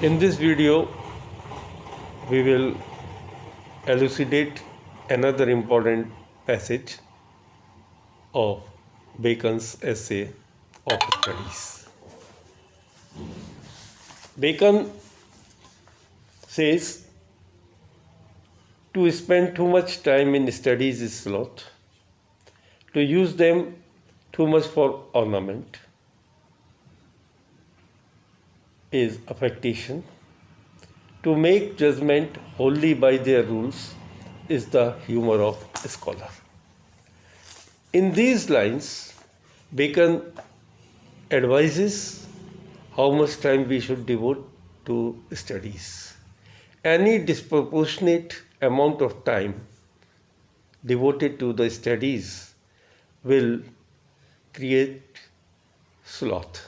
In this video, we will elucidate another important passage of Bacon's essay of studies. Bacon says to spend too much time in studies is sloth, to use them too much for ornament is affectation, to make judgment wholly by their rules is the humor of a scholar. In these lines, Bacon advises how much time we should devote to studies. Any disproportionate amount of time devoted to the studies will create sloth.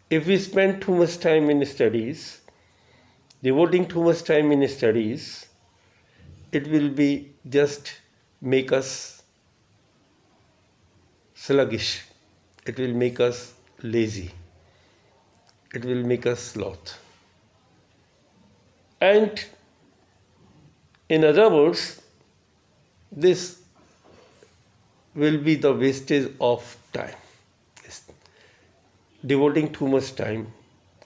If we spend too much time in studies, devoting too much time in studies, it will be just make us sluggish. It will make us lazy. It will make us sloth. And in other words, this will be the wastage of time, devoting too much time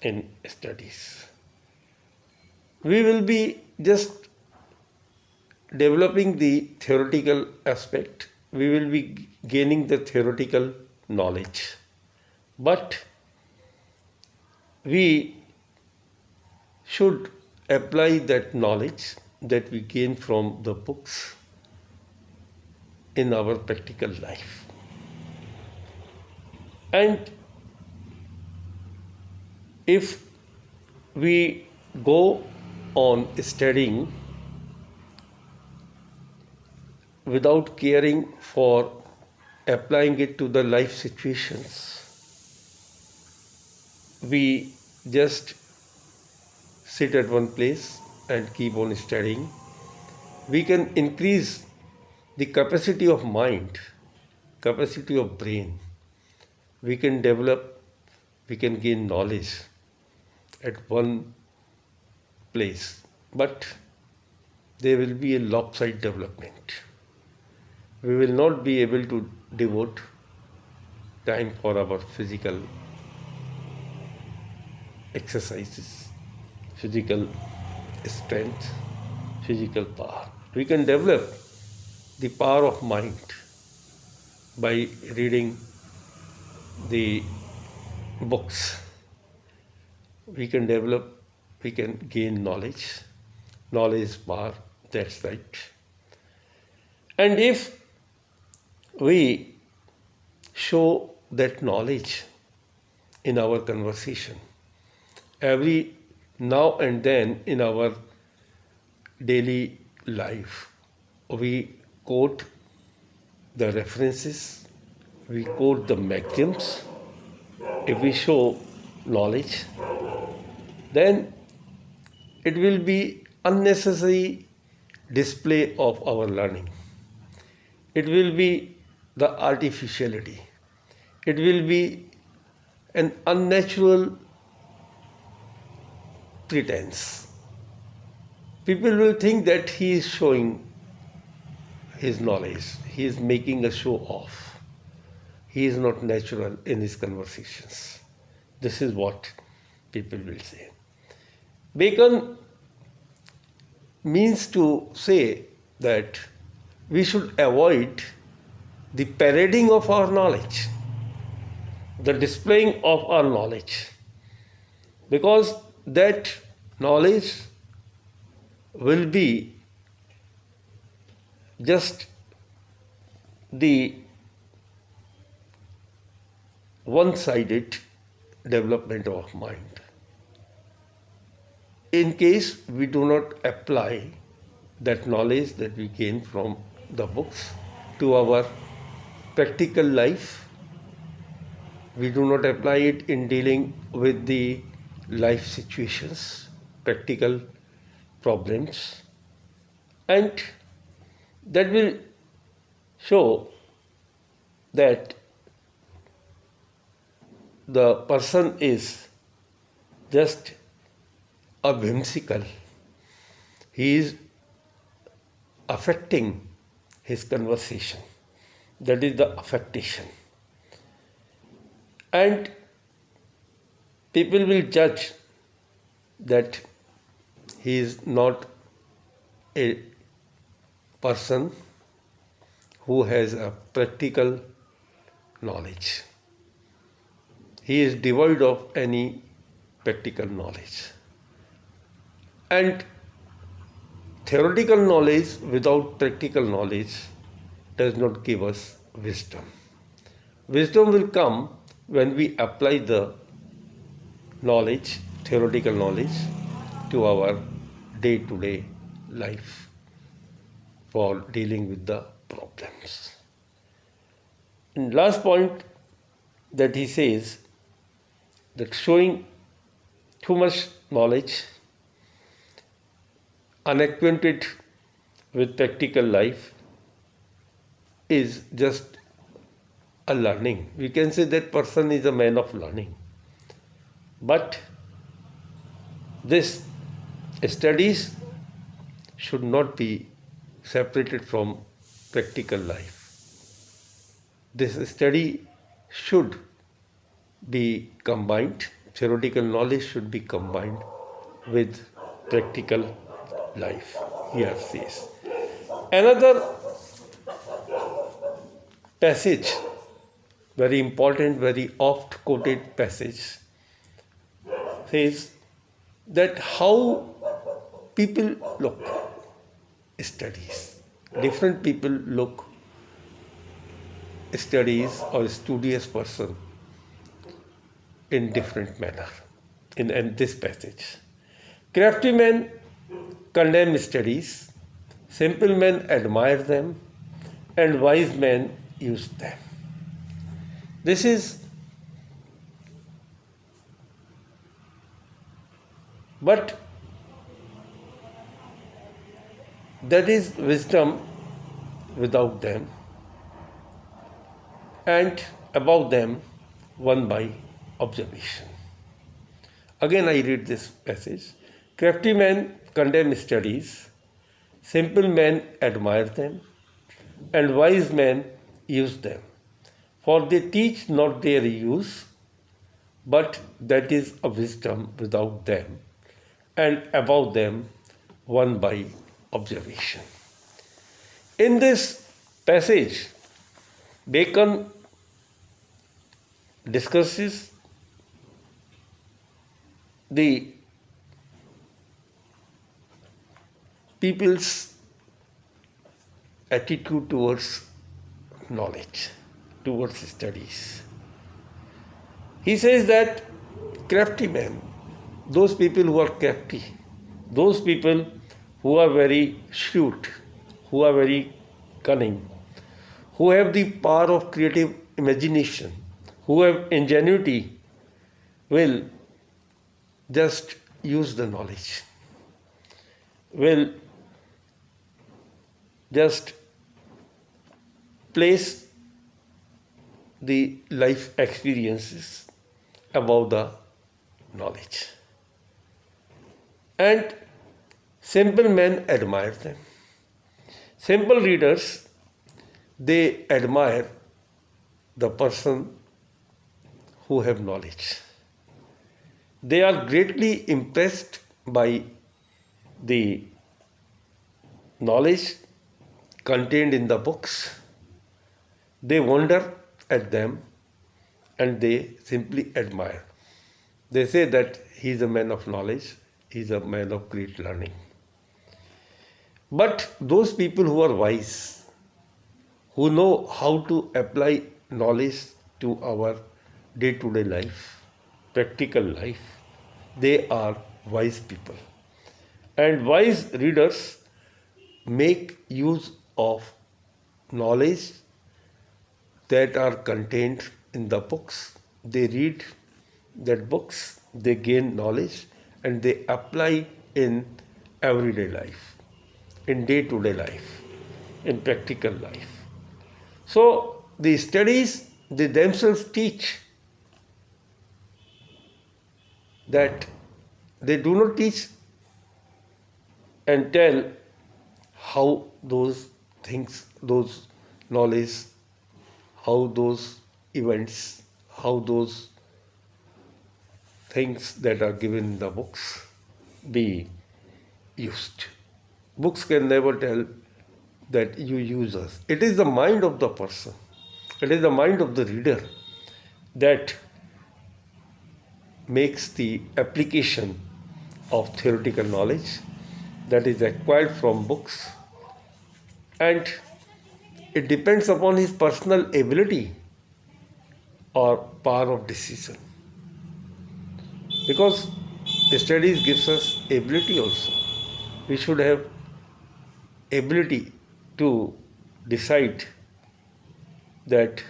in studies. We will be just developing the theoretical aspect. We will be gaining the theoretical knowledge. But we should apply that knowledge that we gain from the books in our practical life. And if we go on studying without caring for applying it to the life situations, we just sit at one place and keep on studying, we can increase the capacity of mind, capacity of brain. We can develop, we can gain knowledge at one place, but there will be a lopsided development. We will not be able to devote time for our physical exercises, physical strength, physical power. We can develop the power of mind by reading the books. We can develop, we can gain knowledge. Knowledge is power, that's right. And if we show that knowledge in our conversation, every now and then in our daily life, we quote the references, we quote the maxims. If we show knowledge, then it will be unnecessary display of our learning. It will be the artificiality. It will be an unnatural pretense. People will think that he is showing his knowledge. He is making a show off. He is not natural in his conversations. This is what people will say. Bacon means to say that we should avoid the parading of our knowledge, the displaying of our knowledge, because that knowledge will be just the one-sided development of mind. In case we do not apply that knowledge that we gain from the books to our practical life, we do not apply it in dealing with the life situations, practical problems, and that will show that the person is just a whimsical. He is affecting his conversation. That is the affectation. And people will judge that he is not a person who has a practical knowledge. He is devoid of any practical knowledge. And theoretical knowledge without practical knowledge does not give us wisdom. Wisdom will come when we apply the knowledge, theoretical knowledge, to our day-to-day life for dealing with the problems. And last point that he says, that showing too much knowledge, unacquainted with practical life, is just a learning. We can say that person is a man of learning. But this studies should not be separated from practical life. This study should be combined, theoretical knowledge should be combined with practical life, here says. Another passage, very important, very oft quoted passage, says that how people look studies. Different people look studies or studious person in different manner in this passage. Crafty men condemn studies, simple men admire them, and wise men use them. This is, but that is wisdom without them, and above them won by observation. Again, I read this passage. Crafty men condemn studies, simple men admire them, and wise men use them. For they teach not their use, but that is a wisdom without them, and above them won by observation. In this passage, Bacon discusses the people's attitude towards knowledge, towards studies. He says that crafty men, those people who are crafty, those people who are very shrewd, who are very cunning, who have the power of creative imagination, who have ingenuity, will just use the knowledge, will just place the life experiences above the knowledge. And simple men admire them. Simple readers, they admire the person who have knowledge. They are greatly impressed by the knowledge contained in the books. They wonder at them and they simply admire. They say that he is a man of knowledge, he is a man of great learning. But those people who are wise, who know how to apply knowledge to our day-to-day life, practical life, they are wise people. And wise readers make use of knowledge that are contained in the books. They read that books, they gain knowledge, and they apply in everyday life, in day-to-day life, in practical life. So the studies, they themselves teach that they do not teach and tell how those things, those knowledge, how those events, how those things that are given in the books be used. Books can never tell that you use us. It is the mind of the person, it is the mind of the reader that makes the application of theoretical knowledge that is acquired from books, and it depends upon his personal ability or power of decision, because studies gives us ability also. We should have ability to decide that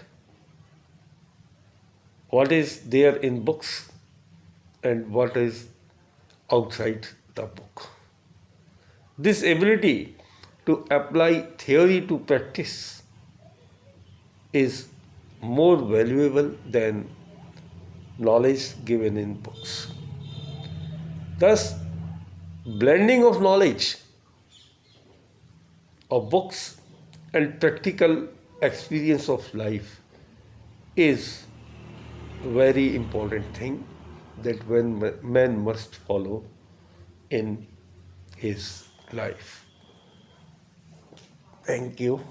what is there in books and what is outside the book. This ability to apply theory to practice is more valuable than knowledge given in books. Thus, blending of knowledge of books and practical experience of life is a very important thing that one man must follow in his life. Thank you.